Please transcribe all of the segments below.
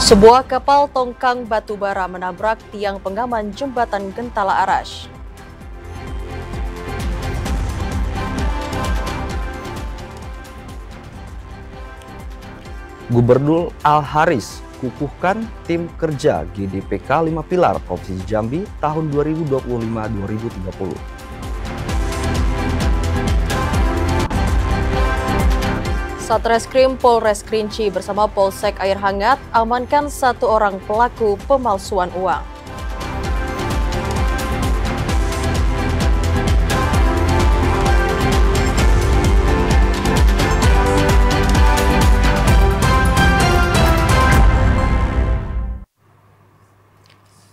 Sebuah kapal tongkang batubara menabrak tiang pengaman jembatan Gentala Arash. Gubernur Al-Haris kukuhkan tim kerja GDPK 5 Pilar Provinsi Jambi tahun 2025-2030. Satreskrim Polres Kerinci bersama Polsek Air Hangat amankan 1 orang pelaku pemalsuan uang.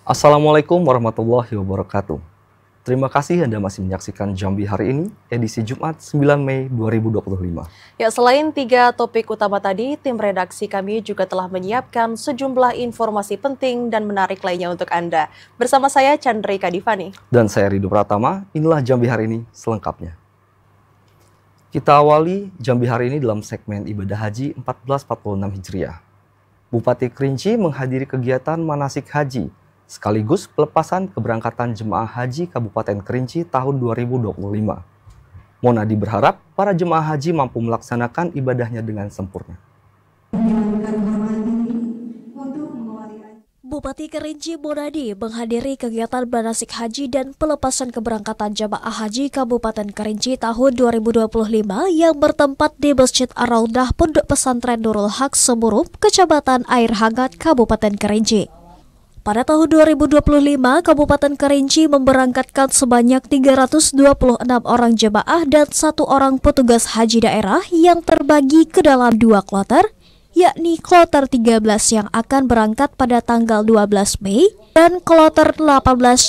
Assalamualaikum warahmatullahi wabarakatuh. Terima kasih Anda masih menyaksikan Jambi hari ini, edisi Jumat 9 Mei 2025. Ya, selain 3 topik utama tadi, tim redaksi kami juga telah menyiapkan sejumlah informasi penting dan menarik lainnya untuk Anda. Bersama saya Chandrika Divani. Dan saya Ridho Pratama, inilah Jambi hari ini selengkapnya. Kita awali Jambi hari ini dalam segmen ibadah haji 1446 Hijriah. Bupati Kerinci menghadiri kegiatan manasik haji, sekaligus pelepasan keberangkatan jemaah haji Kabupaten Kerinci tahun 2025. Monadi berharap para jemaah haji mampu melaksanakan ibadahnya dengan sempurna. Bupati Kerinci Monadi menghadiri kegiatan manasik haji dan pelepasan keberangkatan jemaah haji Kabupaten Kerinci tahun 2025 yang bertempat di Masjid Ar-Raudah Pondok Pesantren Nurul Haq Semurup, Kecamatan Air Hangat, Kabupaten Kerinci. Pada tahun 2025, Kabupaten Kerinci memberangkatkan sebanyak 326 orang jemaah dan 1 orang petugas haji daerah yang terbagi ke dalam 2 kloter, yakni kloter 13 yang akan berangkat pada tanggal 12 Mei dan kloter 18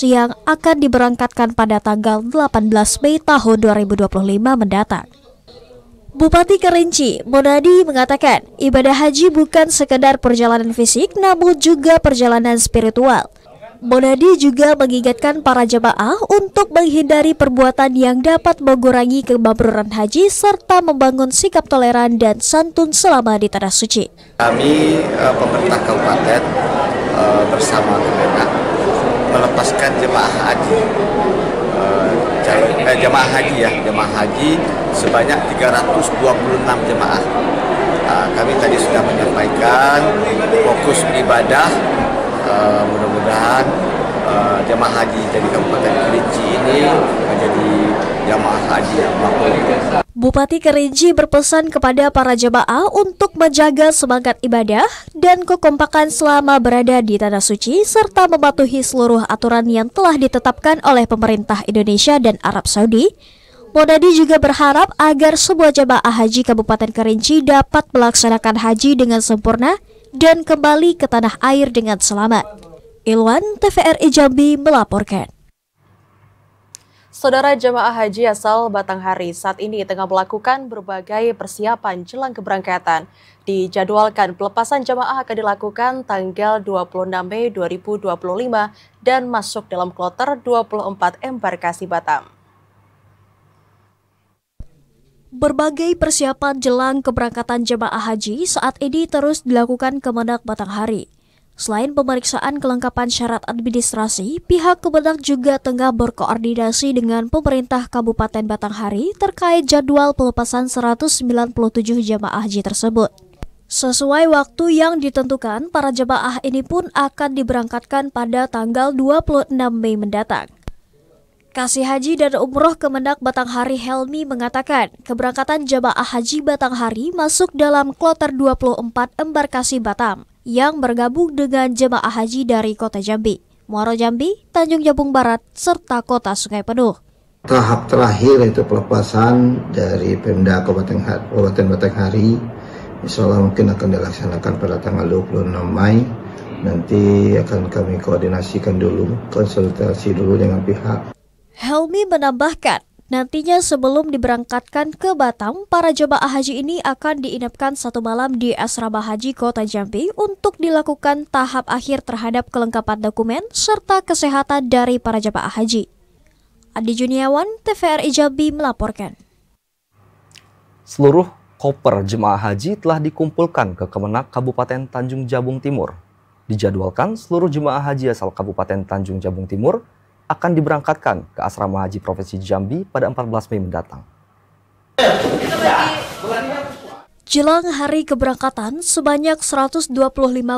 yang akan diberangkatkan pada tanggal 18 Mei tahun 2025 mendatang. Bupati Kerinci Monadi mengatakan ibadah haji bukan sekedar perjalanan fisik namun juga perjalanan spiritual. Monadi juga mengingatkan para jemaah untuk menghindari perbuatan yang dapat mengurangi kemabruran haji serta membangun sikap toleran dan santun selama di tanah suci. Kami pemerintah kabupaten bersama Kemenak melepaskan jemaah haji. Jemaah haji sebanyak 326 jemaah. Kami tadi sudah menyampaikan fokus ibadah, mudah-mudahan jemaah haji dari Kabupaten Kerinci ini menjadi jemaah haji yang makbul. Bupati Kerinci berpesan kepada para jemaah untuk menjaga semangat ibadah dan kekompakan selama berada di Tanah Suci serta mematuhi seluruh aturan yang telah ditetapkan oleh pemerintah Indonesia dan Arab Saudi. Monadi juga berharap agar semua jemaah haji Kabupaten Kerinci dapat melaksanakan haji dengan sempurna dan kembali ke tanah air dengan selamat. Ilwan, TVRI Jambi melaporkan. Saudara jemaah haji asal Batanghari saat ini tengah melakukan berbagai persiapan jelang keberangkatan. Dijadwalkan pelepasan jemaah akan dilakukan tanggal 26 Mei 2025 dan masuk dalam kloter 24 embarkasi Batam. Berbagai persiapan jelang keberangkatan jemaah haji saat ini terus dilakukan Kemenak Batanghari. Selain pemeriksaan kelengkapan syarat administrasi, pihak Kemenak juga tengah berkoordinasi dengan pemerintah Kabupaten Batanghari terkait jadwal pelepasan 197 jemaah haji tersebut. Sesuai waktu yang ditentukan, para jemaah ini pun akan diberangkatkan pada tanggal 26 Mei mendatang. Kasih Haji dan Umroh Kemenak Batanghari Helmi mengatakan, keberangkatan jemaah haji Batanghari masuk dalam kloter 24 embarkasi Batam yang bergabung dengan jemaah haji dari Kota Jambi, Muaro Jambi, Tanjung Jabung Barat, serta Kota Sungai Penuh. Tahap terakhir itu pelepasan dari Pemda Kabupaten Batanghari, insya Allah mungkin akan dilaksanakan pada tanggal 26 Mei. Nanti akan kami koordinasikan dulu, konsultasi dulu dengan pihak. Helmi menambahkan, nantinya sebelum diberangkatkan ke Batam, para jemaah haji ini akan diinapkan 1 malam di Asrama Haji Kota Jambi untuk dilakukan tahap akhir terhadap kelengkapan dokumen serta kesehatan dari para jemaah haji. Adi Juniawan, TVRI Jambi melaporkan. Seluruh koper jemaah haji telah dikumpulkan ke Kemenak Kabupaten Tanjung Jabung Timur. Dijadwalkan seluruh jemaah haji asal Kabupaten Tanjung Jabung Timur akan diberangkatkan ke Asrama Haji Provinsi Jambi pada 14 Mei mendatang. Jelang hari keberangkatan, sebanyak 125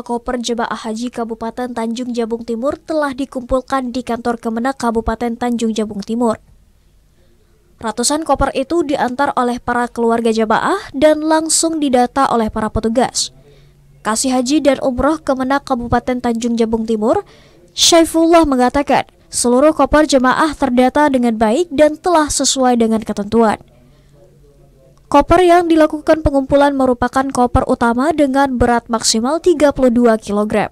koper jemaah haji Kabupaten Tanjung Jabung Timur telah dikumpulkan di kantor Kemenak Kabupaten Tanjung Jabung Timur. Ratusan koper itu diantar oleh para keluarga jemaah dan langsung didata oleh para petugas. Kasih Haji dan Umroh Kemenak Kabupaten Tanjung Jabung Timur, Syaifullah mengatakan seluruh koper jemaah terdata dengan baik dan telah sesuai dengan ketentuan. Koper yang dilakukan pengumpulan merupakan koper utama dengan berat maksimal 32 kg.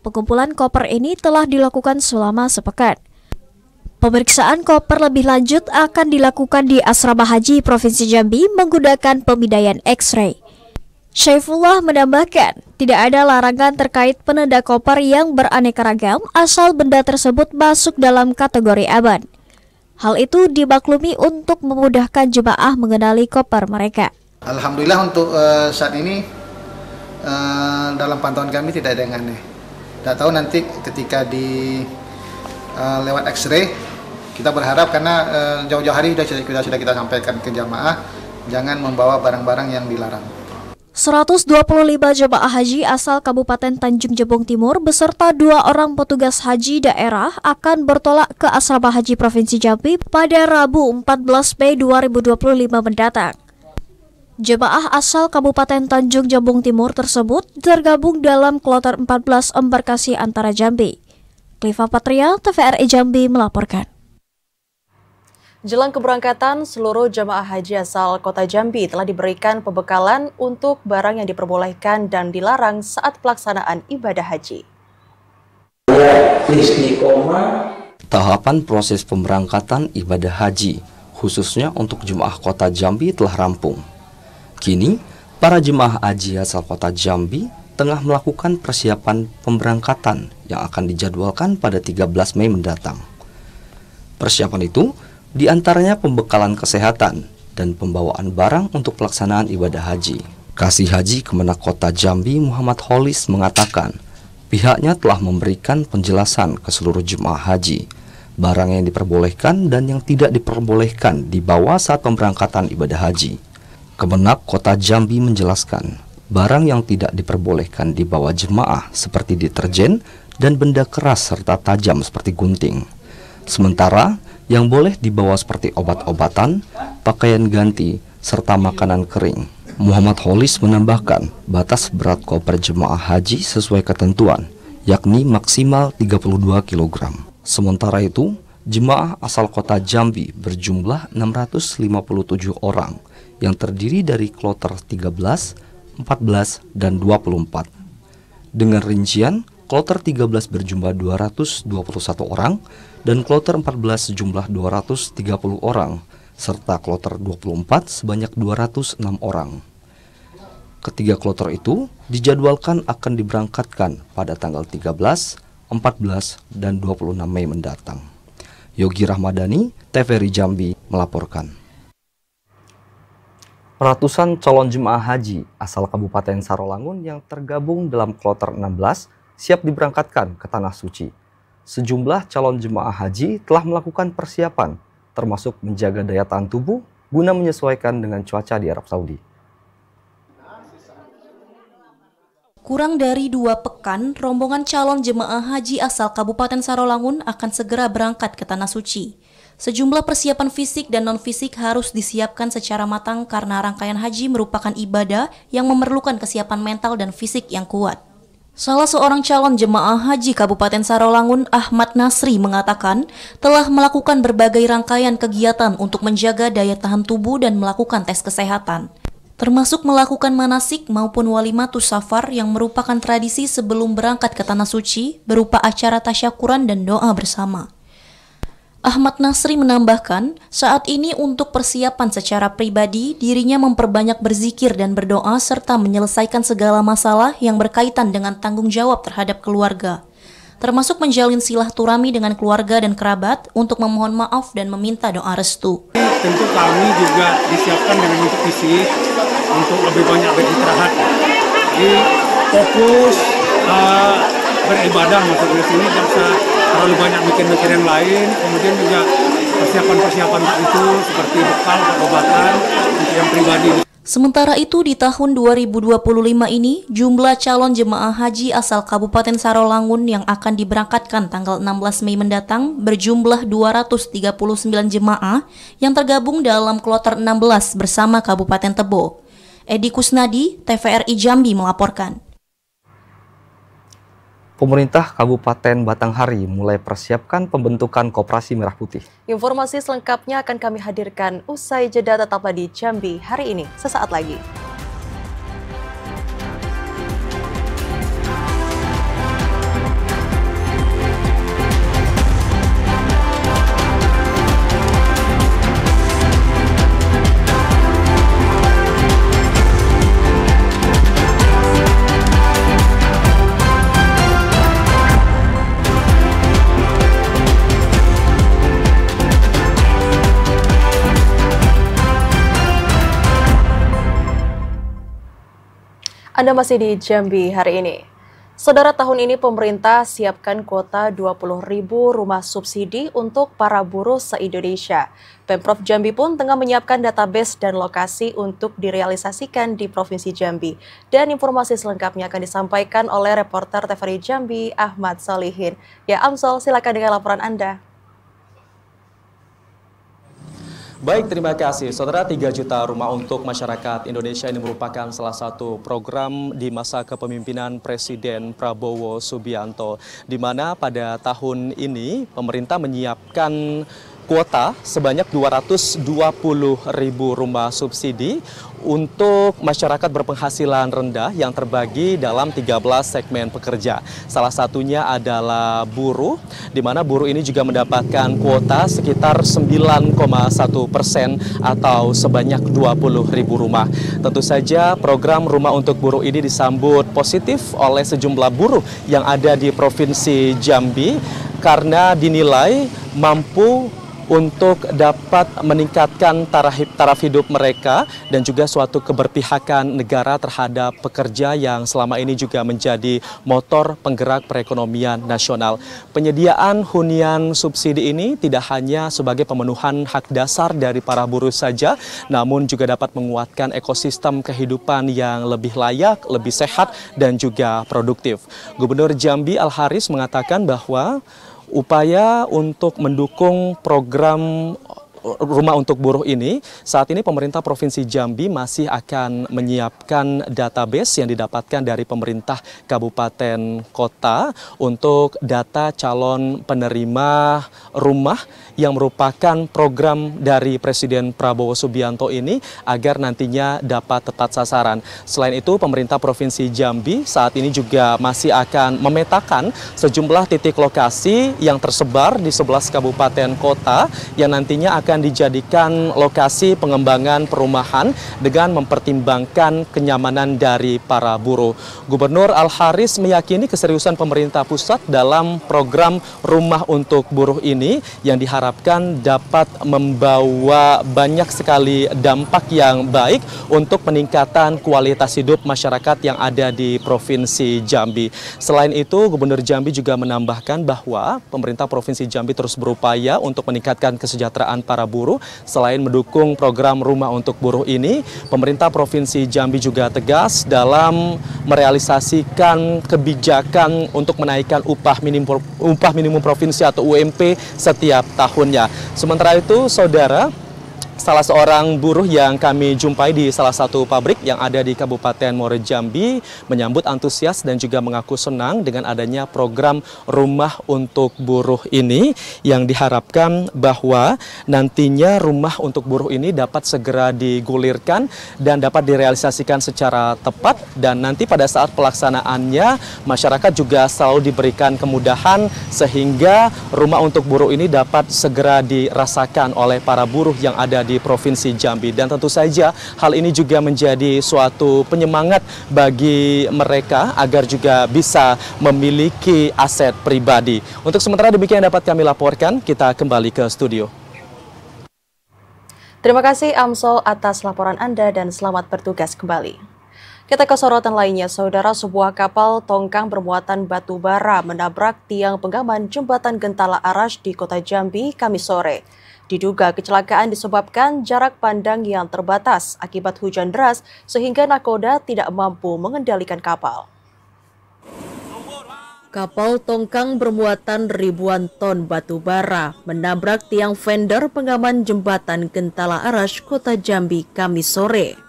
Pengumpulan koper ini telah dilakukan selama sepekan. Pemeriksaan koper lebih lanjut akan dilakukan di Asrama Haji Provinsi Jambi menggunakan pemindaian X-ray. Syaifullah menambahkan, tidak ada larangan terkait penanda koper yang beraneka ragam asal benda tersebut masuk dalam kategori aman. Hal itu dimaklumi untuk memudahkan jemaah mengenali koper mereka. Alhamdulillah untuk saat ini dalam pantauan kami tidak ada yang aneh. Tidak tahu nanti ketika lewat X-ray, kita berharap karena jauh-jauh hari sudah kita sampaikan ke jamaah, jangan membawa barang-barang yang dilarang. 125 jemaah haji asal Kabupaten Tanjung Jabung Timur beserta 2 orang petugas haji daerah akan bertolak ke Asrama Haji Provinsi Jambi pada Rabu 14 Mei 2025 mendatang. Jemaah asal Kabupaten Tanjung Jabung Timur tersebut tergabung dalam kloter 14 embarkasi antara Jambi. Cliva Patria, TVRI Jambi melaporkan. Jelang keberangkatan, seluruh jemaah haji asal Kota Jambi telah diberikan pembekalan untuk barang yang diperbolehkan dan dilarang saat pelaksanaan ibadah haji. Tahapan proses pemberangkatan ibadah haji, khususnya untuk jemaah Kota Jambi telah rampung. Kini, para jemaah haji asal Kota Jambi tengah melakukan persiapan pemberangkatan yang akan dijadwalkan pada 13 Mei mendatang. Persiapan itu diantaranya pembekalan kesehatan dan pembawaan barang untuk pelaksanaan ibadah haji. Kasih Haji Kemenak Kota Jambi Muhammad Holis mengatakan pihaknya telah memberikan penjelasan ke seluruh jemaah haji, barang yang diperbolehkan dan yang tidak diperbolehkan dibawa saat pemberangkatan ibadah haji. Kemenak Kota Jambi menjelaskan, barang yang tidak diperbolehkan dibawa jemaah seperti deterjen dan benda keras serta tajam seperti gunting. Sementara yang boleh dibawa seperti obat-obatan, pakaian ganti, serta makanan kering. Muhammad Holis menambahkan batas berat koper jemaah haji sesuai ketentuan, yakni maksimal 32 kg. Sementara itu, jemaah asal Kota Jambi berjumlah 657 orang yang terdiri dari kloter 13, 14, dan 24. Dengan rincian, kloter 13 berjumlah 221 orang dan kloter 14 sejumlah 230 orang, serta kloter 24 sebanyak 206 orang. Ketiga kloter itu dijadwalkan akan diberangkatkan pada tanggal 13, 14, dan 26 Mei mendatang. Yogi Rahmadani, TVRI Jambi melaporkan. Ratusan calon jemaah haji asal Kabupaten Sarolangun yang tergabung dalam kloter 16 siap diberangkatkan ke Tanah Suci. Sejumlah calon jemaah haji telah melakukan persiapan, termasuk menjaga daya tahan tubuh guna menyesuaikan dengan cuaca di Arab Saudi. Kurang dari 2 pekan, rombongan calon jemaah haji asal Kabupaten Sarolangun akan segera berangkat ke Tanah Suci. Sejumlah persiapan fisik dan non-fisik harus disiapkan secara matang karena rangkaian haji merupakan ibadah yang memerlukan kesiapan mental dan fisik yang kuat. Salah seorang calon jemaah haji Kabupaten Sarolangun, Ahmad Nasri, mengatakan telah melakukan berbagai rangkaian kegiatan untuk menjaga daya tahan tubuh dan melakukan tes kesehatan, termasuk melakukan manasik maupun walimatus safar yang merupakan tradisi sebelum berangkat ke Tanah Suci berupa acara tasyakuran dan doa bersama. Ahmad Nasri menambahkan, saat ini untuk persiapan secara pribadi, dirinya memperbanyak berzikir dan berdoa serta menyelesaikan segala masalah yang berkaitan dengan tanggung jawab terhadap keluarga, termasuk menjalin silaturahmi dengan keluarga dan kerabat untuk memohon maaf dan meminta doa restu. Tentu kami juga disiapkan dengan untuk fisik, untuk lebih banyak beristirahat. Jadi fokus beribadah masuk ke sini, tidak usah terlalu banyak mikir-mikir yang lain. Kemudian juga persiapan-persiapan untuk itu seperti bekal, obat-obatan untuk yang pribadi. Sementara itu di tahun 2025 ini, jumlah calon jemaah haji asal Kabupaten Sarolangun yang akan diberangkatkan tanggal 16 Mei mendatang berjumlah 239 jemaah yang tergabung dalam kloter 16 bersama Kabupaten Tebo. Edi Kusnadi, TVRI Jambi melaporkan. Pemerintah Kabupaten Batanghari mulai persiapkan pembentukan Koperasi Merah Putih. Informasi selengkapnya akan kami hadirkan usai jeda, tetaplah di Jambi hari ini sesaat lagi. Anda masih di Jambi hari ini. Saudara, tahun ini pemerintah siapkan kuota 20.000 rumah subsidi untuk para buruh se-Indonesia. Pemprov Jambi pun tengah menyiapkan database dan lokasi untuk direalisasikan di Provinsi Jambi. Dan informasi selengkapnya akan disampaikan oleh reporter TVRI Jambi, Ahmad Solihin. Ya, Amsol, silakan dengan laporan Anda. Baik, terima kasih. Saudara, 3 juta rumah untuk masyarakat Indonesia ini merupakan salah satu program di masa kepemimpinan Presiden Prabowo Subianto, di mana pada tahun ini pemerintah menyiapkan kuota sebanyak 220.000 rumah subsidi untuk masyarakat berpenghasilan rendah yang terbagi dalam 13 segmen pekerja. Salah satunya adalah buruh, di mana buruh ini juga mendapatkan kuota sekitar 9,1% atau sebanyak 20.000 rumah. Tentu saja program rumah untuk buruh ini disambut positif oleh sejumlah buruh yang ada di Provinsi Jambi karena dinilai mampu untuk dapat meningkatkan taraf hidup mereka dan juga suatu keberpihakan negara terhadap pekerja yang selama ini juga menjadi motor penggerak perekonomian nasional. Penyediaan hunian subsidi ini tidak hanya sebagai pemenuhan hak dasar dari para buruh saja, namun juga dapat menguatkan ekosistem kehidupan yang lebih layak, lebih sehat, dan juga produktif. Gubernur Jambi Al-Haris mengatakan bahwa upaya untuk mendukung program rumah untuk buruh ini, saat ini pemerintah Provinsi Jambi masih akan menyiapkan database yang didapatkan dari pemerintah kabupaten kota untuk data calon penerima rumah yang merupakan program dari Presiden Prabowo Subianto ini agar nantinya dapat tepat sasaran. Selain itu, pemerintah Provinsi Jambi saat ini juga masih akan memetakan sejumlah titik lokasi yang tersebar di 11 kabupaten kota yang nantinya akan dijadikan lokasi pengembangan perumahan dengan mempertimbangkan kenyamanan dari para buruh. Gubernur Al-Haris meyakini keseriusan pemerintah pusat dalam program rumah untuk buruh ini yang diharapkan dapat membawa banyak sekali dampak yang baik untuk peningkatan kualitas hidup masyarakat yang ada di Provinsi Jambi. Selain itu, Gubernur Jambi juga menambahkan bahwa pemerintah Provinsi Jambi terus berupaya untuk meningkatkan kesejahteraan para buruh. Selain mendukung program rumah untuk buruh ini, pemerintah Provinsi Jambi juga tegas dalam merealisasikan kebijakan untuk menaikkan upah minimum provinsi atau UMP setiap tahunnya. Sementara itu, saudara, salah seorang buruh yang kami jumpai di salah satu pabrik yang ada di Kabupaten Muaro Jambi menyambut antusias dan juga mengaku senang dengan adanya program rumah untuk buruh ini yang diharapkan bahwa nantinya rumah untuk buruh ini dapat segera digulirkan dan dapat direalisasikan secara tepat, dan nanti pada saat pelaksanaannya masyarakat juga selalu diberikan kemudahan sehingga rumah untuk buruh ini dapat segera dirasakan oleh para buruh yang ada di Provinsi Jambi. Dan tentu saja hal ini juga menjadi suatu penyemangat bagi mereka agar juga bisa memiliki aset pribadi. Untuk sementara demikian dapat kami laporkan, kita kembali ke studio. Terima kasih Amsol atas laporan Anda dan selamat bertugas kembali. Kita ke sorotan lainnya, saudara, sebuah kapal tongkang bermuatan batu bara menabrak tiang penggaman jembatan Gentala Arash di Kota Jambi Kamis sore. Diduga kecelakaan disebabkan jarak pandang yang terbatas akibat hujan deras sehingga nakoda tidak mampu mengendalikan kapal. Kapal tongkang bermuatan ribuan ton batu bara menabrak tiang fender penggaman jembatan Gentala Arash Kota Jambi Kamis sore.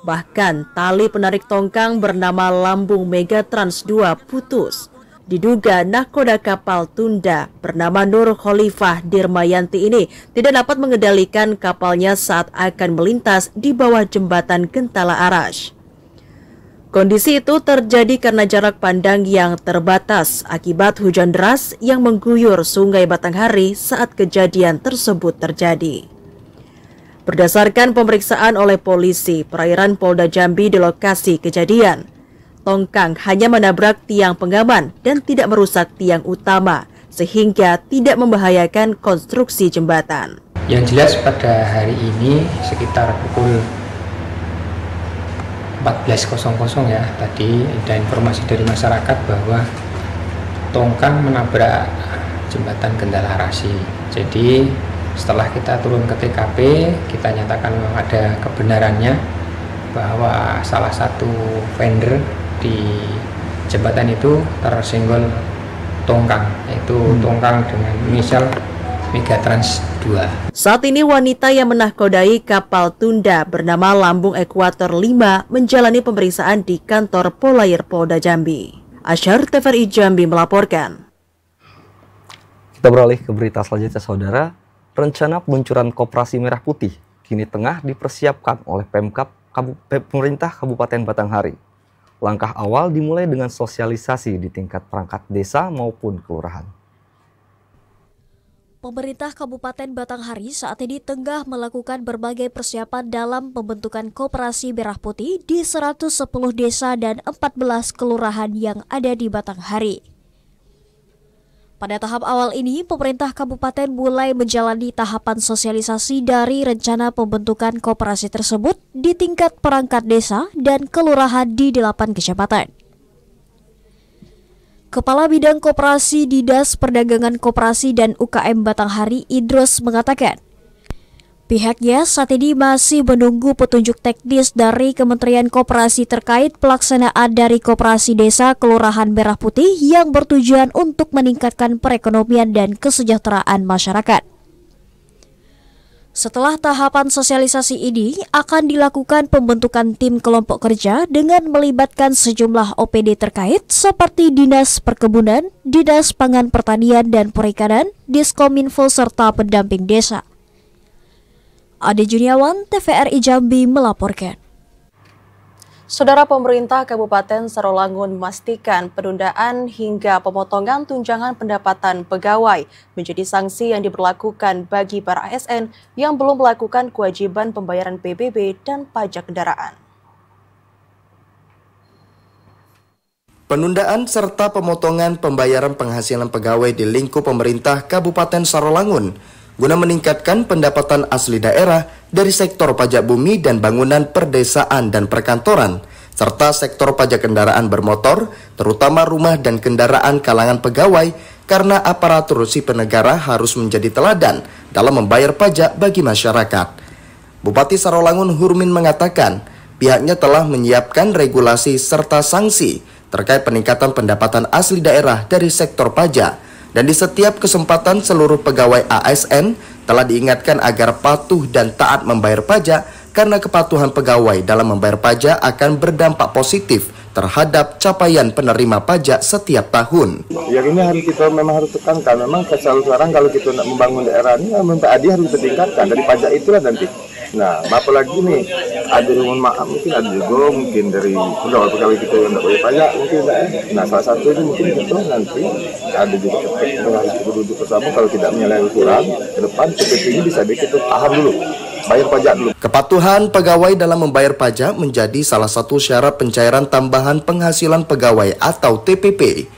Bahkan tali penarik tongkang bernama Lambung Megatrans 2 putus. Diduga nakoda kapal tunda bernama Nur Khalifah Dirmayanti ini tidak dapat mengendalikan kapalnya saat akan melintas di bawah jembatan Gentala Arash. Kondisi itu terjadi karena jarak pandang yang terbatas akibat hujan deras yang mengguyur Sungai Batanghari saat kejadian tersebut terjadi. Berdasarkan pemeriksaan oleh polisi perairan Polda Jambi di lokasi kejadian, tongkang hanya menabrak tiang penggaman dan tidak merusak tiang utama, sehingga tidak membahayakan konstruksi jembatan. Yang jelas pada hari ini sekitar pukul 14.00 ya, tadi ada informasi dari masyarakat bahwa tongkang menabrak jembatan Gentala Arash. Jadi setelah kita turun ke TKP, kita nyatakan memang ada kebenarannya bahwa salah satu vendor di jembatan itu tersenggol tongkang, yaitu tongkang dengan inisial Megatrans 2. Saat ini wanita yang menahkodai kapal tunda bernama Lambung Ekuator 5 menjalani pemeriksaan di kantor Polair Polda Jambi. Asyar TVRI Jambi melaporkan. Kita beralih ke berita selanjutnya, saudara. Rencana peluncuran Koperasi Merah Putih kini tengah dipersiapkan oleh Pemkab Pemerintah Kabupaten Batanghari. Langkah awal dimulai dengan sosialisasi di tingkat perangkat desa maupun kelurahan. Pemerintah Kabupaten Batanghari saat ini tengah melakukan berbagai persiapan dalam pembentukan Koperasi Merah Putih di 110 desa dan 14 kelurahan yang ada di Batanghari. Pada tahap awal ini, pemerintah kabupaten mulai menjalani tahapan sosialisasi dari rencana pembentukan koperasi tersebut di tingkat perangkat desa dan kelurahan di 8 kecamatan. Kepala Bidang Koperasi Dinas Perdagangan Koperasi dan UKM Batanghari Idros mengatakan, pihaknya saat ini masih menunggu petunjuk teknis dari Kementerian Koperasi terkait pelaksanaan dari Koperasi Desa Kelurahan Merah Putih yang bertujuan untuk meningkatkan perekonomian dan kesejahteraan masyarakat. Setelah tahapan sosialisasi ini, akan dilakukan pembentukan tim kelompok kerja dengan melibatkan sejumlah OPD terkait seperti Dinas Perkebunan, Dinas Pangan Pertanian dan Perikanan, Diskominfo serta pendamping desa. Ade Juniawan, TVRI Jambi melaporkan. Saudara, pemerintah Kabupaten Sarolangun memastikan penundaan hingga pemotongan tunjangan pendapatan pegawai menjadi sanksi yang diberlakukan bagi para ASN yang belum melakukan kewajiban pembayaran PBB dan pajak kendaraan. Penundaan serta pemotongan pembayaran penghasilan pegawai di lingkup pemerintah Kabupaten Sarolangun guna meningkatkan pendapatan asli daerah dari sektor pajak bumi dan bangunan perdesaan dan perkantoran, serta sektor pajak kendaraan bermotor, terutama rumah dan kendaraan kalangan pegawai, karena aparatur sipil negara harus menjadi teladan dalam membayar pajak bagi masyarakat. Bupati Sarolangun Hurmin mengatakan, pihaknya telah menyiapkan regulasi serta sanksi terkait peningkatan pendapatan asli daerah dari sektor pajak. Dan di setiap kesempatan seluruh pegawai ASN telah diingatkan agar patuh dan taat membayar pajak karena kepatuhan pegawai dalam membayar pajak akan berdampak positif terhadap capaian penerima pajak setiap tahun. Ya ini harus kita memang harus tekankan. Memang sekarang kalau kita nak membangun daerah ini, adi harus ditingkatkan dari pajak itulah nanti. Nah, apalagi nih ada mohon maaf mungkin ada juga mungkin dari pegawai kita yang tidak bayar pajak mungkin. Nah, salah satu itu mungkin itu nanti ada juga kita harus duduk bersama kalau tidak menyalahi ukuran ke depan seperti ini bisa kita paham dulu. Bayar pajak dulu. Kepatuhan pegawai dalam membayar pajak menjadi salah satu syarat pencairan tambahan penghasilan pegawai atau TPP.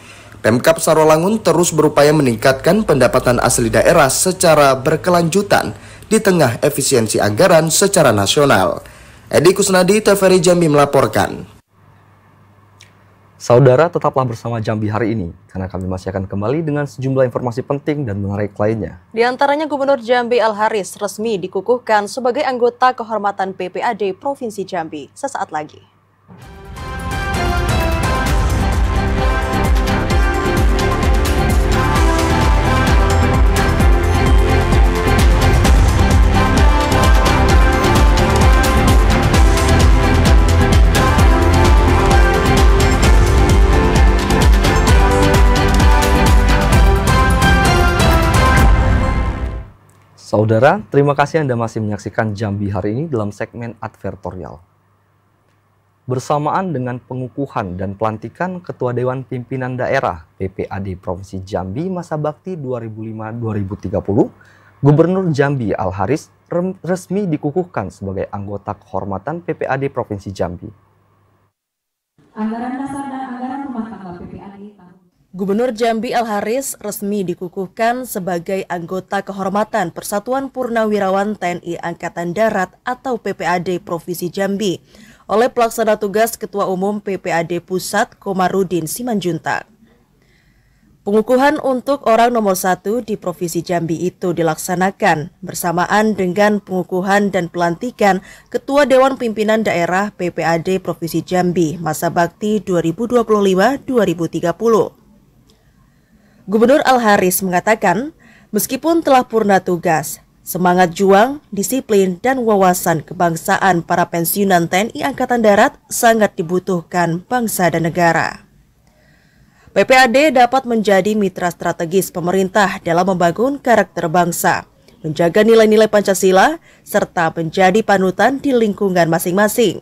Pemkab Sarolangun terus berupaya meningkatkan pendapatan asli daerah secara berkelanjutan di tengah efisiensi anggaran secara nasional. Edi Kusnadi, TVRI Jambi melaporkan. Saudara, tetaplah bersama Jambi hari ini, karena kami masih akan kembali dengan sejumlah informasi penting dan menarik lainnya. Di antaranya Gubernur Jambi Al-Haris resmi dikukuhkan sebagai anggota kehormatan PPAD Provinsi Jambi. Sesaat lagi. Saudara, terima kasih Anda masih menyaksikan Jambi hari ini dalam segmen advertorial. Bersamaan dengan pengukuhan dan pelantikan Ketua Dewan Pimpinan Daerah PPAD Provinsi Jambi masa bakti 2005-2030, Gubernur Jambi Al-Haris resmi dikukuhkan sebagai anggota kehormatan PPAD Provinsi Jambi. Anggaran dasar dan anggaran rumah tangga PPAD Gubernur Jambi Al-Haris resmi dikukuhkan sebagai anggota kehormatan Persatuan Purnawirawan TNI Angkatan Darat atau PPAD Provinsi Jambi oleh Pelaksana Tugas Ketua Umum PPAD Pusat Komarudin Simanjuntak. Pengukuhan untuk orang nomor 1 di Provinsi Jambi itu dilaksanakan bersamaan dengan pengukuhan dan pelantikan Ketua Dewan Pimpinan Daerah PPAD Provinsi Jambi masa bakti 2025-2030. Gubernur Al-Haris mengatakan, meskipun telah purna tugas, semangat juang, disiplin, dan wawasan kebangsaan para pensiunan TNI Angkatan Darat sangat dibutuhkan bangsa dan negara. PPAD dapat menjadi mitra strategis pemerintah dalam membangun karakter bangsa, menjaga nilai-nilai Pancasila, serta menjadi panutan di lingkungan masing-masing.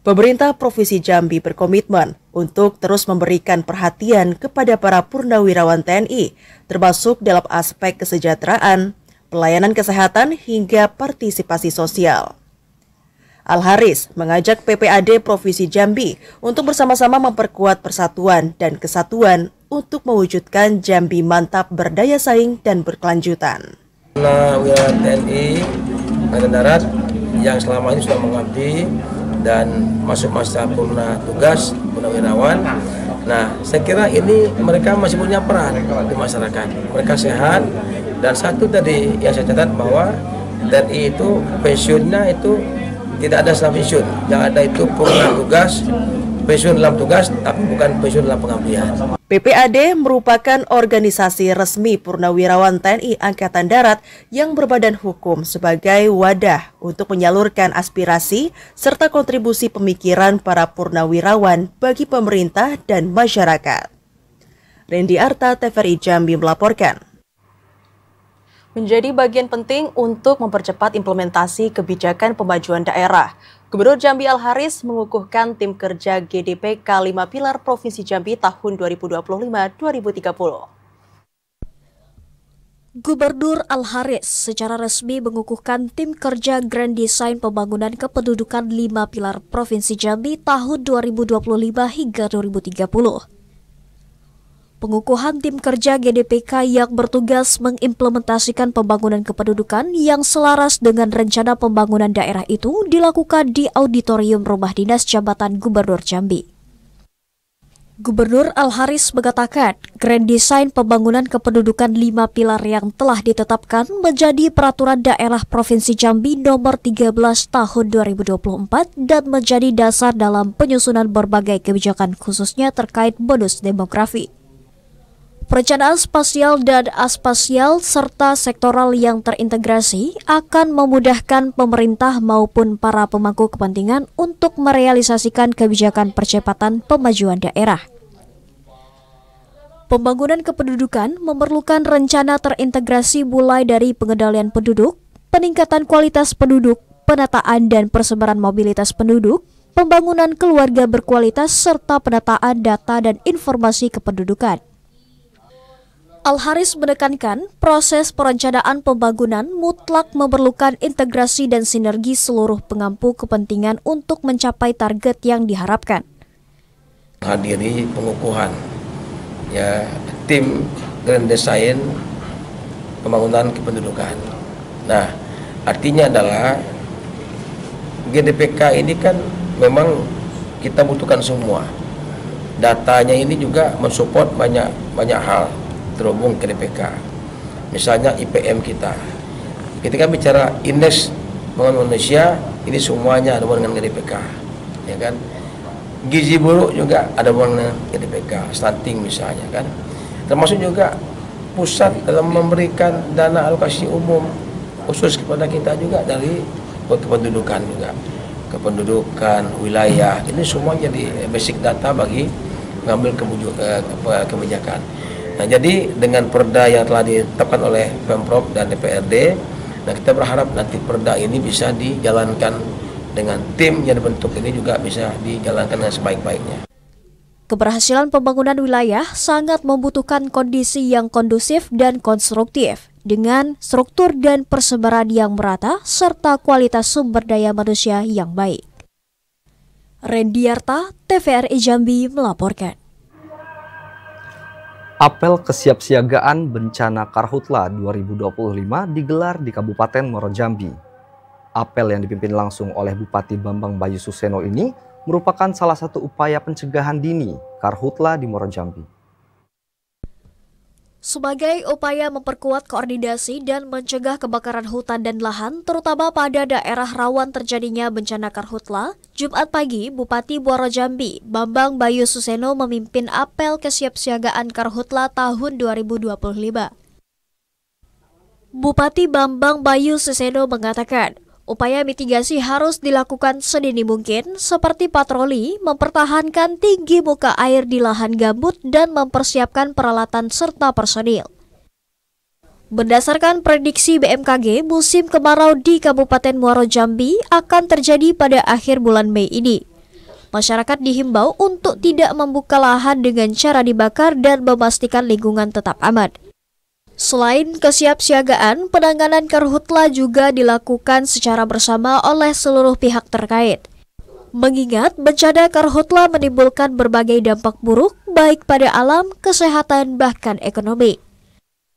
Pemerintah Provinsi Jambi berkomitmen untuk terus memberikan perhatian kepada para purnawirawan TNI, termasuk dalam aspek kesejahteraan, pelayanan kesehatan, hingga partisipasi sosial. Al-Haris mengajak PPAD Provinsi Jambi untuk bersama-sama memperkuat persatuan dan kesatuan untuk mewujudkan Jambi mantap berdaya saing dan berkelanjutan. Purnawirawan TNI Angkatan Darat yang selama ini sudah mengabdi dan masuk masa purna tugas purnawirawan. Nah, saya kira ini mereka masih punya peran di masyarakat. Mereka sehat, dan satu tadi yang saya catat bahwa TNI itu pensiunnya itu tidak ada setelah pensiun, yang ada itu purna tugas, pensiun dalam tugas, tapi bukan pensiun dalam pengabdian. PPAD merupakan organisasi resmi purnawirawan TNI Angkatan Darat yang berbadan hukum sebagai wadah untuk menyalurkan aspirasi serta kontribusi pemikiran para purnawirawan bagi pemerintah dan masyarakat. Randy Arta, TVRI Jambi melaporkan. Menjadi bagian penting untuk mempercepat implementasi kebijakan pemajuan daerah, Gubernur Jambi Al-Haris mengukuhkan tim kerja GDPK 5 Pilar Provinsi Jambi tahun 2025-2030. Gubernur Al-Haris secara resmi mengukuhkan tim kerja Grand Design Pembangunan Kependudukan 5 Pilar Provinsi Jambi tahun 2025 hingga 2030. Pengukuhan tim kerja GDPK yang bertugas mengimplementasikan pembangunan kependudukan yang selaras dengan rencana pembangunan daerah itu dilakukan di Auditorium Rumah Dinas Jabatan Gubernur Jambi. Gubernur Al-Haris mengatakan, Grand Design Pembangunan Kependudukan 5 Pilar yang telah ditetapkan menjadi Peraturan Daerah Provinsi Jambi Nomor 13 Tahun 2024 dan menjadi dasar dalam penyusunan berbagai kebijakan khususnya terkait bonus demografi. Perencanaan spasial dan aspasial serta sektoral yang terintegrasi akan memudahkan pemerintah maupun para pemangku kepentingan untuk merealisasikan kebijakan percepatan pemajuan daerah. Pembangunan kependudukan memerlukan rencana terintegrasi mulai dari pengendalian penduduk, peningkatan kualitas penduduk, penataan dan persebaran mobilitas penduduk, pembangunan keluarga berkualitas, serta penataan data dan informasi kependudukan. Al-Haris menekankan proses perencanaan pembangunan mutlak memerlukan integrasi dan sinergi seluruh pengampu kepentingan untuk mencapai target yang diharapkan. Hadiri pengukuhan ya tim Grand Design Pembangunan Kependudukan. Nah, artinya adalah GDPK ini kan memang kita butuhkan semua. datanya ini juga mensupport banyak hal terhubung ke DPK. Misalnya IPM kita. Ketika bicara indeks pembangunan Indonesia, ini semuanya ada hubungan dengan DPK, ya kan? Gizi buruk juga ada hubungan dengan DPK, stunting misalnya kan. Termasuk juga pusat dalam memberikan dana alokasi umum khusus kepada kita juga dari kependudukan juga. Kependudukan, wilayah, ini semua jadi basic data bagi mengambil kebijakan. Nah, jadi dengan perda yang telah ditetapkan oleh Pemprov dan DPRD, nah kita berharap nanti perda ini bisa dijalankan dengan tim yang dibentuk ini juga bisa dijalankan dengan sebaik-baiknya. Keberhasilan pembangunan wilayah sangat membutuhkan kondisi yang kondusif dan konstruktif, dengan struktur dan persebaran yang merata, serta kualitas sumber daya manusia yang baik. Rendiarta, TVRI Jambi melaporkan. Apel kesiapsiagaan bencana Karhutla 2025 digelar di Kabupaten Muaro Jambi. Apel yang dipimpin langsung oleh Bupati Bambang Bayu Suseno ini merupakan salah satu upaya pencegahan dini Karhutla di Muaro Jambi. Sebagai upaya memperkuat koordinasi dan mencegah kebakaran hutan dan lahan, terutama pada daerah rawan terjadinya bencana Karhutla, Jumat pagi Bupati Muaro Jambi, Bambang Bayu Suseno memimpin apel kesiapsiagaan Karhutla tahun 2025. Bupati Bambang Bayu Suseno mengatakan, upaya mitigasi harus dilakukan sedini mungkin, seperti patroli, mempertahankan tinggi muka air di lahan gambut, dan mempersiapkan peralatan serta personil. Berdasarkan prediksi BMKG, musim kemarau di Kabupaten Muaro Jambi akan terjadi pada akhir bulan Mei ini. Masyarakat dihimbau untuk tidak membuka lahan dengan cara dibakar dan memastikan lingkungan tetap aman. Selain kesiapsiagaan, penanganan Karhutla juga dilakukan secara bersama oleh seluruh pihak terkait. Mengingat bencana Karhutla menimbulkan berbagai dampak buruk, baik pada alam, kesehatan, bahkan ekonomi.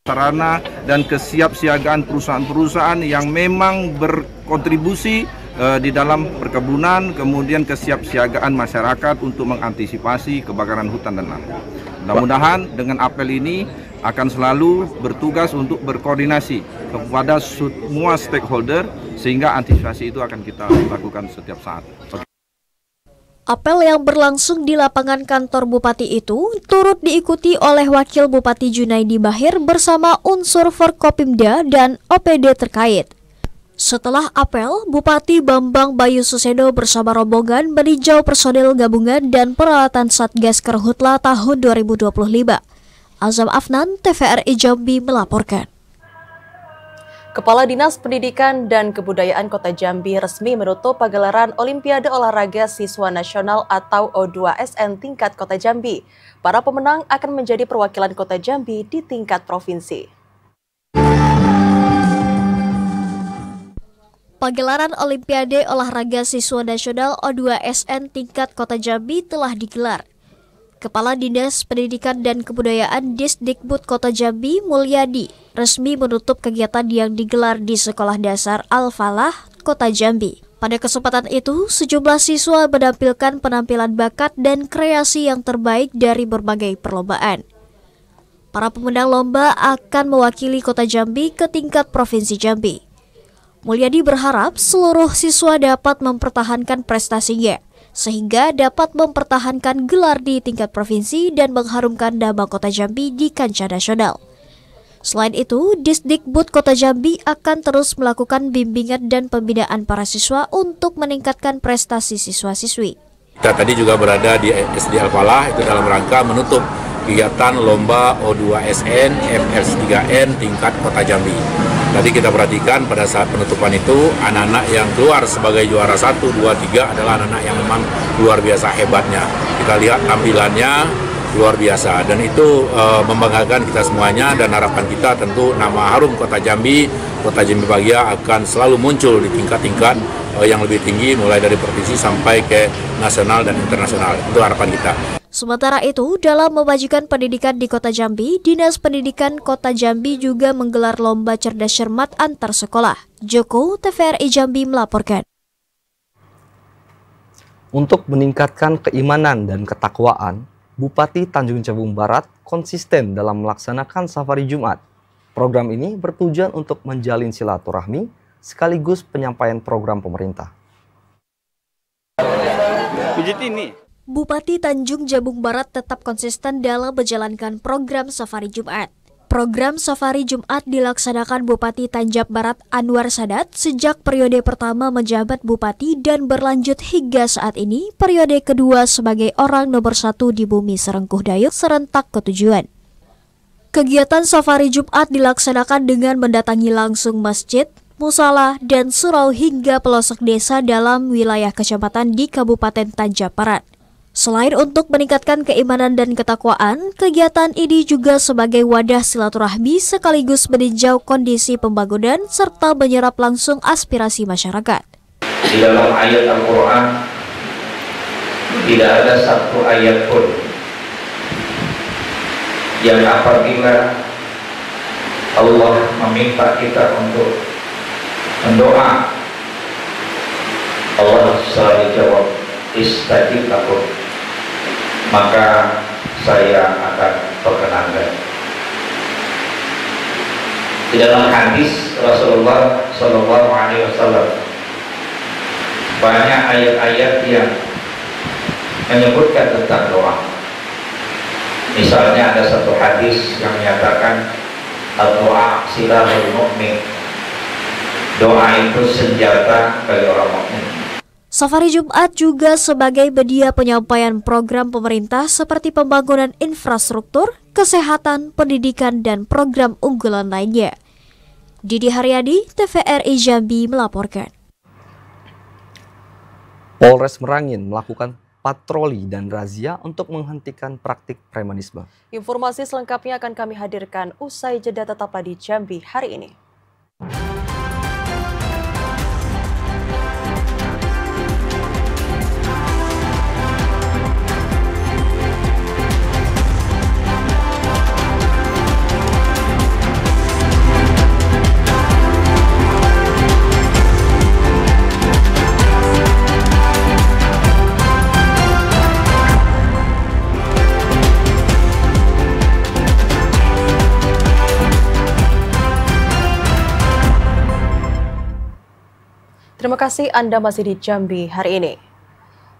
Sarana dan kesiapsiagaan perusahaan-perusahaan yang memang berkontribusi di dalam perkebunan, kemudian kesiapsiagaan masyarakat untuk mengantisipasi kebakaran hutan dan lahan. Mudah-mudahan dengan apel ini akan selalu bertugas untuk berkoordinasi kepada semua stakeholder sehingga antisipasi itu akan kita lakukan setiap saat. Apel yang berlangsung di lapangan kantor Bupati itu turut diikuti oleh Wakil Bupati Junaidi Bahir bersama unsur Forkopimda dan OPD terkait. Setelah apel, Bupati Bambang Bayu Suseno bersama rombongan meninjau personil gabungan dan peralatan Satgas Karhutla tahun 2025. Azam Afnan, TVRI Jambi melaporkan. Kepala Dinas Pendidikan dan Kebudayaan Kota Jambi resmi menutup pagelaran Olimpiade Olahraga Siswa Nasional atau O2SN tingkat Kota Jambi. Para pemenang akan menjadi perwakilan Kota Jambi di tingkat provinsi. Pagelaran Olimpiade Olahraga Siswa Nasional O2SN tingkat Kota Jambi telah digelar. Kepala Dinas Pendidikan dan Kebudayaan Disdikbud Kota Jambi, Mulyadi, resmi menutup kegiatan yang digelar di Sekolah Dasar Al-Falah, Kota Jambi. Pada kesempatan itu, sejumlah siswa menampilkan penampilan bakat dan kreasi yang terbaik dari berbagai perlombaan. Para pemenang lomba akan mewakili Kota Jambi ke tingkat Provinsi Jambi. Mulyadi berharap seluruh siswa dapat mempertahankan prestasinya, sehingga dapat mempertahankan gelar di tingkat provinsi dan mengharumkan nama Kota Jambi di kancah nasional. Selain itu, Disdikbud Kota Jambi akan terus melakukan bimbingan dan pembinaan para siswa untuk meningkatkan prestasi siswa-siswi. Kita tadi juga berada di SD Al-Falah itu dalam rangka menutup kegiatan lomba O2SN FS3N tingkat Kota Jambi. Tadi kita perhatikan pada saat penutupan itu anak-anak yang keluar sebagai juara 1, 2, 3 adalah anak-anak yang memang luar biasa hebatnya. Kita lihat tampilannya luar biasa dan itu membanggakan kita semuanya, dan harapan kita tentu nama harum Kota Jambi Bahagia akan selalu muncul di tingkat-tingkat yang lebih tinggi mulai dari provinsi sampai ke nasional dan internasional. Itu harapan kita. Sementara itu, dalam memajukan pendidikan di Kota Jambi, Dinas Pendidikan Kota Jambi juga menggelar lomba cerdas cermat antar sekolah. Joko, TVRI Jambi melaporkan. Untuk meningkatkan keimanan dan ketakwaan, Bupati Tanjung Jabung Barat konsisten dalam melaksanakan safari Jumat. Program ini bertujuan untuk menjalin silaturahmi sekaligus penyampaian program pemerintah. Bupati Tanjung Jabung Barat tetap konsisten dalam menjalankan program safari Jumat. Program safari Jumat dilaksanakan Bupati Tanjab Barat Anwar Sadat sejak periode pertama menjabat Bupati dan berlanjut hingga saat ini periode kedua sebagai orang nomor 1 di bumi Serengkuh Dayuk serentak ketujuan. Kegiatan safari Jumat dilaksanakan dengan mendatangi langsung masjid, musala, dan surau hingga pelosok desa dalam wilayah kecamatan di Kabupaten Tanjab Barat. Selain untuk meningkatkan keimanan dan ketakwaan, kegiatan ini juga sebagai wadah silaturahmi sekaligus meninjau kondisi pembangunan serta menyerap langsung aspirasi masyarakat. Di dalam ayat Al-Quran tidak ada satu ayat pun yang apabila Allah meminta kita untuk mendoa, Allah selalu jawab istajib lakum, maka saya akan perkenankan. Di dalam hadis Rasulullah Shallallahu Alaihi Wasallam banyak ayat-ayat yang menyebutkan tentang doa. Misalnya ada satu hadis yang menyatakan doa silahul mu'min, doa itu senjata bagi orang mukmin. Safari Jumat juga sebagai media penyampaian program pemerintah seperti pembangunan infrastruktur, kesehatan, pendidikan, dan program unggulan lainnya. Didi Haryadi, TVRI Jambi melaporkan. Polres Merangin melakukan patroli dan razia untuk menghentikan praktik premanisme. Informasi selengkapnya akan kami hadirkan usai jeda, tetaplah di Jambi hari ini. Terima kasih Anda masih di Jambi hari ini.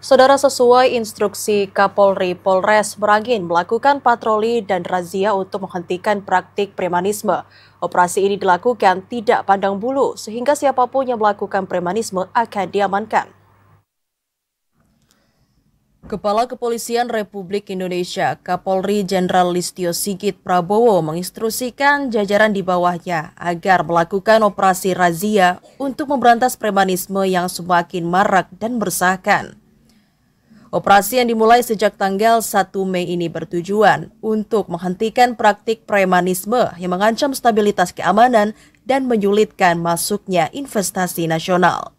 Saudara, sesuai instruksi Kapolri, Polres Merangin melakukan patroli dan razia untuk menghentikan praktik premanisme. Operasi ini dilakukan tidak pandang bulu, sehingga siapapun yang melakukan premanisme akan diamankan. Kepala Kepolisian Republik Indonesia, Kapolri Jenderal Listio Sigit Prabowo menginstruksikan jajaran di bawahnya agar melakukan operasi razia untuk memberantas premanisme yang semakin marak dan meresahkan. Operasi yang dimulai sejak tanggal 1 Mei ini bertujuan untuk menghentikan praktik premanisme yang mengancam stabilitas keamanan dan menyulitkan masuknya investasi nasional.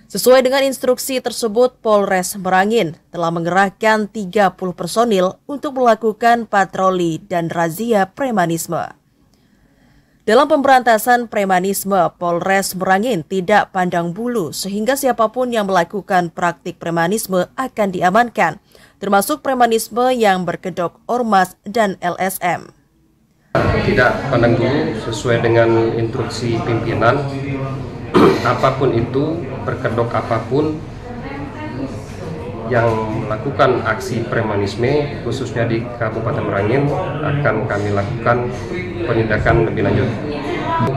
Sesuai dengan instruksi tersebut, Polres Merangin telah mengerahkan 30 personil untuk melakukan patroli dan razia premanisme. Dalam pemberantasan premanisme, Polres Merangin tidak pandang bulu sehingga siapapun yang melakukan praktik premanisme akan diamankan, termasuk premanisme yang berkedok ormas dan LSM. Tidak pandang bulu sesuai dengan instruksi pimpinan, apapun itu, berkedok apapun yang melakukan aksi premanisme khususnya di Kabupaten Merangin akan kami lakukan penindakan lebih lanjut.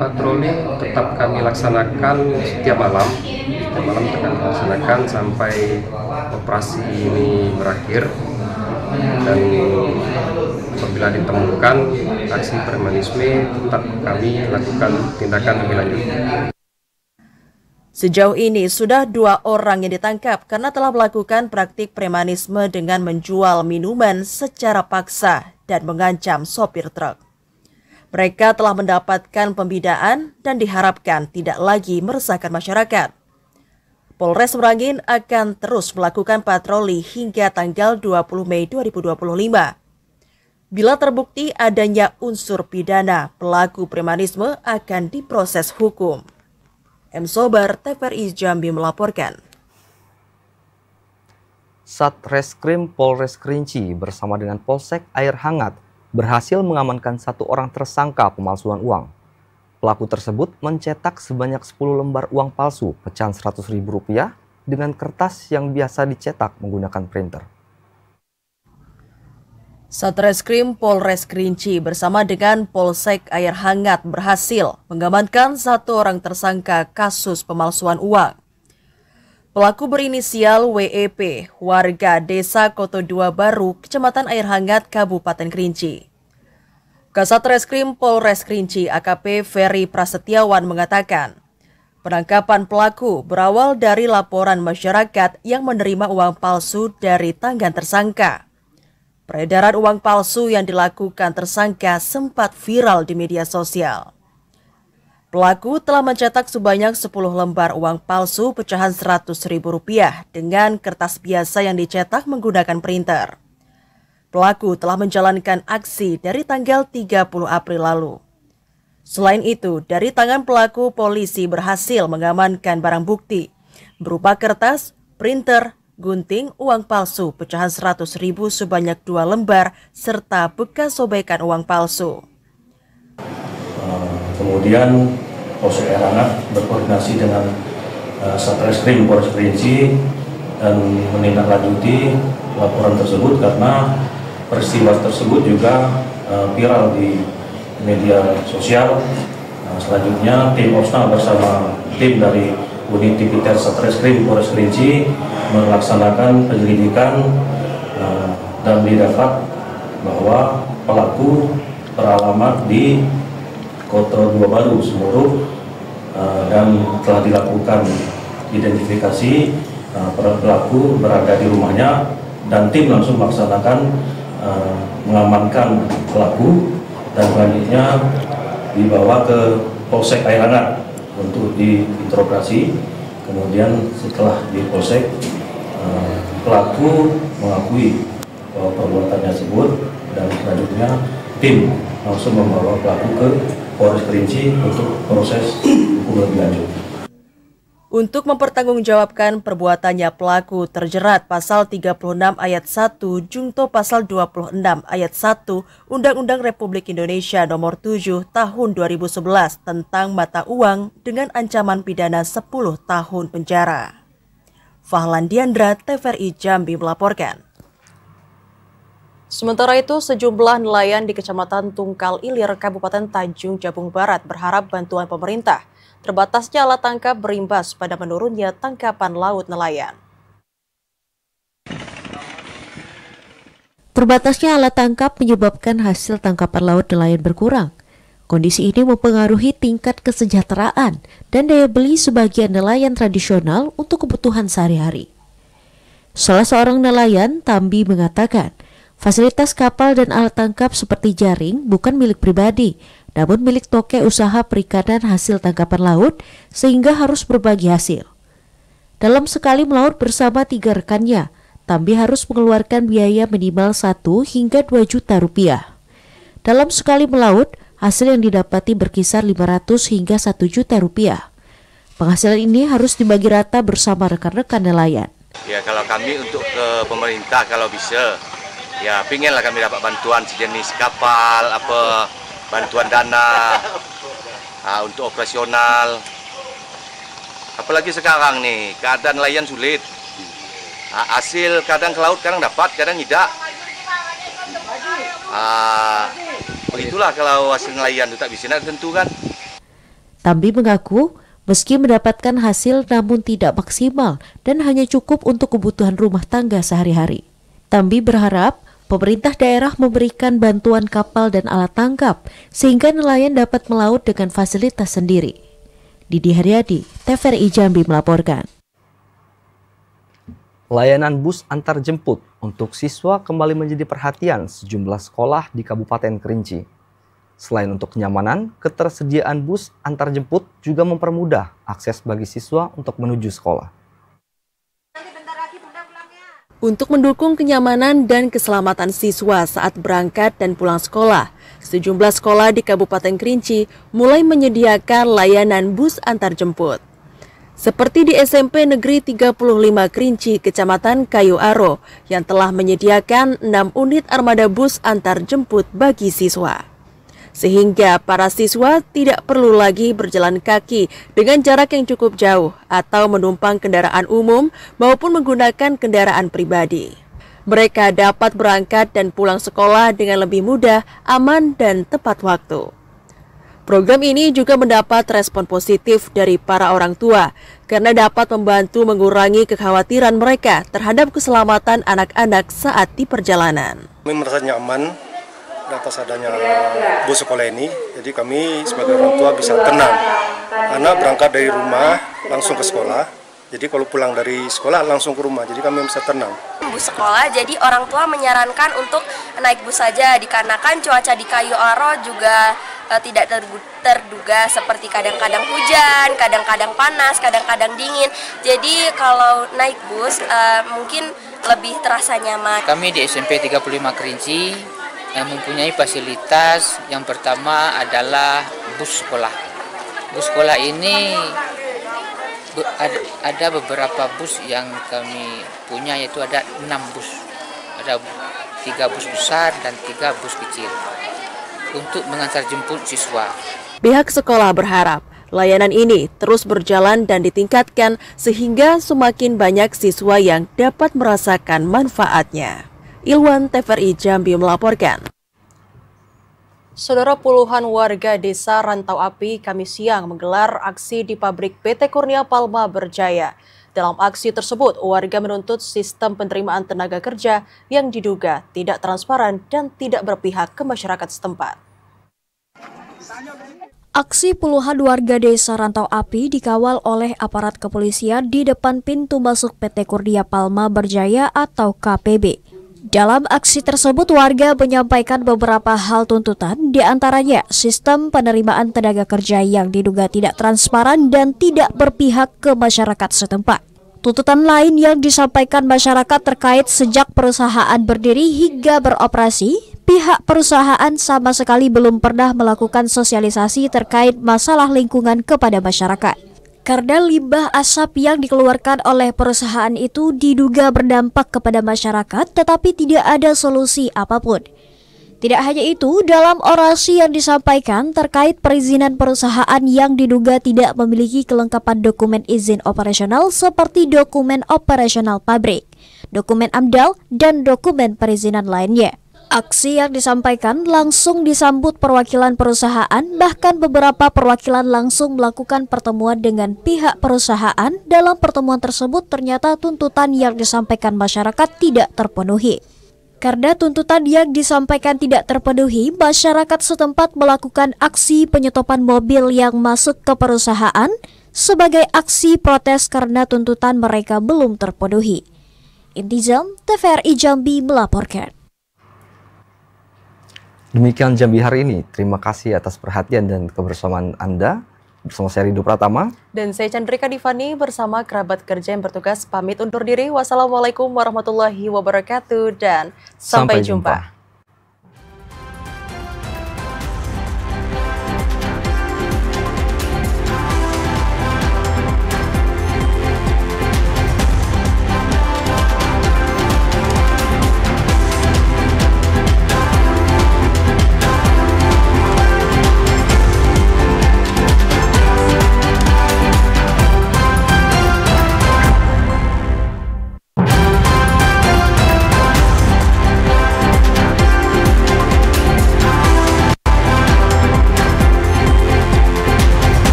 Patroli tetap kami laksanakan setiap malam akan dilaksanakan sampai operasi ini berakhir, dan apabila ditemukan aksi premanisme tetap kami lakukan tindakan lebih lanjut. Sejauh ini sudah 2 orang yang ditangkap karena telah melakukan praktik premanisme dengan menjual minuman secara paksa dan mengancam sopir truk. Mereka telah mendapatkan pembinaan dan diharapkan tidak lagi meresahkan masyarakat. Polres Merangin akan terus melakukan patroli hingga tanggal 20 Mei 2025. Bila terbukti adanya unsur pidana, pelaku premanisme akan diproses hukum. M. Sobar, TVRI Jambi melaporkan. Satreskrim Polres Kerinci bersama dengan Polsek Air Hangat berhasil mengamankan 1 orang tersangka pemalsuan uang. Pelaku tersebut mencetak sebanyak 10 lembar uang palsu pecahan Rp100.000 dengan kertas yang biasa dicetak menggunakan printer. Satreskrim Polres Kerinci bersama dengan Polsek Air Hangat berhasil mengamankan 1 orang tersangka kasus pemalsuan uang. Pelaku berinisial WEP, warga Desa Koto 2 Baru, Kecamatan Air Hangat, Kabupaten Kerinci. Kasat Reskrim Polres Kerinci AKP Ferry Prasetyawan mengatakan, penangkapan pelaku berawal dari laporan masyarakat yang menerima uang palsu dari tangan tersangka. Peredaran uang palsu yang dilakukan tersangka sempat viral di media sosial. Pelaku telah mencetak sebanyak 10 lembar uang palsu pecahan Rp100.000 dengan kertas biasa yang dicetak menggunakan printer. Pelaku telah menjalankan aksi dari tanggal 30 April lalu. Selain itu, dari tangan pelaku polisi berhasil mengamankan barang bukti berupa kertas, printer, gunting, uang palsu pecahan Rp100.000 sebanyak 2 lembar serta bekas sobekan uang palsu. Kemudian Polsek Air Hangat berkoordinasi dengan Satreskrim Polres Kerinci dan menindaklanjuti laporan tersebut karena peristiwa tersebut juga viral di media sosial. Selanjutnya tim OSNA bersama tim dari Unit Tipiter Satreskrim Polres Kerinci melaksanakan penyelidikan dan didapat bahwa pelaku beralamat di Koto 2 Baru, Semeru, dan telah dilakukan identifikasi. Pelaku berada di rumahnya dan tim langsung melaksanakan mengamankan pelaku dan selanjutnya dibawa ke Polsek Air Hangat untuk diinterogasi. Kemudian setelah di Polsek, pelaku mengakui bahwa perbuatannya tersebut dan selanjutnya tim langsung membawa pelaku ke Polres Kerinci untuk proses hukum lebih lanjut. Untuk mempertanggungjawabkan perbuatannya, pelaku terjerat pasal 36 ayat 1 Jungto pasal 26 ayat 1 Undang-Undang Republik Indonesia nomor 7 tahun 2011 tentang mata uang dengan ancaman pidana 10 tahun penjara. Fahlan Diandra, TVRI Jambi melaporkan. Sementara itu, sejumlah nelayan di Kecamatan Tungkal Ilir, Kabupaten Tanjung Jabung Barat berharap bantuan pemerintah. Terbatasnya alat tangkap berimbas pada menurunnya tangkapan laut nelayan. Terbatasnya alat tangkap menyebabkan hasil tangkapan laut nelayan berkurang. Kondisi ini mempengaruhi tingkat kesejahteraan dan daya beli sebagian nelayan tradisional untuk kebutuhan sehari-hari. Salah seorang nelayan, Tambi, mengatakan, fasilitas kapal dan alat tangkap seperti jaring bukan milik pribadi, namun milik toke usaha perikanan hasil tangkapan laut sehingga harus berbagi hasil. Dalam sekali melaut bersama 3 rekannya, Tambi harus mengeluarkan biaya minimal 1 hingga 2 juta rupiah. Dalam sekali melaut, hasil yang didapati berkisar 500 hingga 1 juta rupiah. Penghasilan ini harus dibagi rata bersama rekan-rekan nelayan. Ya, kalau kami untuk ke pemerintah kalau bisa, ya pinginlah kami dapat bantuan sejenis kapal, apa bantuan dana untuk operasional. Apalagi sekarang nih keadaan nelayan sulit. Hasil kadang ke laut, kadang dapat, kadang tidak. Begitulah kalau hasil nelayan itu tak bisa tentu kan. Tambi mengaku meski mendapatkan hasil namun tidak maksimal dan hanya cukup untuk kebutuhan rumah tangga sehari-hari. Tambi berharap pemerintah daerah memberikan bantuan kapal dan alat tangkap sehingga nelayan dapat melaut dengan fasilitas sendiri. Didi Haryadi, TVRI Jambi melaporkan. Layanan bus antar jemput untuk siswa kembali menjadi perhatian sejumlah sekolah di Kabupaten Kerinci. Selain untuk kenyamanan, ketersediaan bus antar jemput juga mempermudah akses bagi siswa untuk menuju sekolah. Untuk mendukung kenyamanan dan keselamatan siswa saat berangkat dan pulang sekolah, sejumlah sekolah di Kabupaten Kerinci mulai menyediakan layanan bus antar jemput. Seperti di SMP Negeri 35 Kerinci, Kecamatan Kayu Aro, yang telah menyediakan 6 unit armada bus antar jemput bagi siswa. Sehingga para siswa tidak perlu lagi berjalan kaki dengan jarak yang cukup jauh atau menumpang kendaraan umum maupun menggunakan kendaraan pribadi. Mereka dapat berangkat dan pulang sekolah dengan lebih mudah, aman, dan tepat waktu. Program ini juga mendapat respon positif dari para orang tua karena dapat membantu mengurangi kekhawatiran mereka terhadap keselamatan anak-anak saat di perjalanan. Kami merasa nyaman atas adanya bus sekolah ini, jadi kami sebagai orang tua bisa tenang. Anak berangkat dari rumah langsung ke sekolah. Jadi kalau pulang dari sekolah langsung ke rumah, jadi kami bisa tenang. Bus sekolah, jadi orang tua menyarankan untuk naik bus saja dikarenakan cuaca di Kayu Aro juga tidak terduga seperti kadang-kadang hujan, kadang-kadang panas, kadang-kadang dingin. Jadi kalau naik bus mungkin lebih terasa nyaman. Kami di SMP 35 Kerinci mempunyai fasilitas yang pertama adalah bus sekolah. Bus sekolah ini ada beberapa bus yang kami punya, yaitu ada 6 bus. Ada 3 bus besar dan 3 bus kecil untuk mengantar jemput siswa. Pihak sekolah berharap layanan ini terus berjalan dan ditingkatkan sehingga semakin banyak siswa yang dapat merasakan manfaatnya. Ilwan, TVRI Jambi melaporkan. Saudara, puluhan warga desa Rantau Api Kamis siang menggelar aksi di pabrik PT Kurnia Palma Berjaya. Dalam aksi tersebut, warga menuntut sistem penerimaan tenaga kerja yang diduga tidak transparan dan tidak berpihak ke masyarakat setempat. Aksi puluhan warga desa Rantau Api dikawal oleh aparat kepolisian di depan pintu masuk PT Kurnia Palma Berjaya atau KPB. Dalam aksi tersebut, warga menyampaikan beberapa hal tuntutan, diantaranya sistem penerimaan tenaga kerja yang diduga tidak transparan dan tidak berpihak ke masyarakat setempat. Tuntutan lain yang disampaikan masyarakat terkait sejak perusahaan berdiri hingga beroperasi, pihak perusahaan sama sekali belum pernah melakukan sosialisasi terkait masalah lingkungan kepada masyarakat. Karena limbah asap yang dikeluarkan oleh perusahaan itu diduga berdampak kepada masyarakat, tetapi tidak ada solusi apapun. Tidak hanya itu, dalam orasi yang disampaikan terkait perizinan perusahaan yang diduga tidak memiliki kelengkapan dokumen izin operasional seperti dokumen operasional pabrik, dokumen AMDAL, dan dokumen perizinan lainnya. Aksi yang disampaikan langsung disambut perwakilan perusahaan, bahkan beberapa perwakilan langsung melakukan pertemuan dengan pihak perusahaan. Dalam pertemuan tersebut ternyata tuntutan yang disampaikan masyarakat tidak terpenuhi. Karena tuntutan yang disampaikan tidak terpenuhi, masyarakat setempat melakukan aksi penyetopan mobil yang masuk ke perusahaan sebagai aksi protes karena tuntutan mereka belum terpenuhi. Intizam, TVRI Jambi melaporkan. Demikian Jambi hari ini. Terima kasih atas perhatian dan kebersamaan Anda. Bersama saya Rido Pratama. Dan saya Chandrika Divani bersama kerabat kerja yang bertugas pamit undur diri. Wassalamualaikum warahmatullahi wabarakatuh dan sampai jumpa.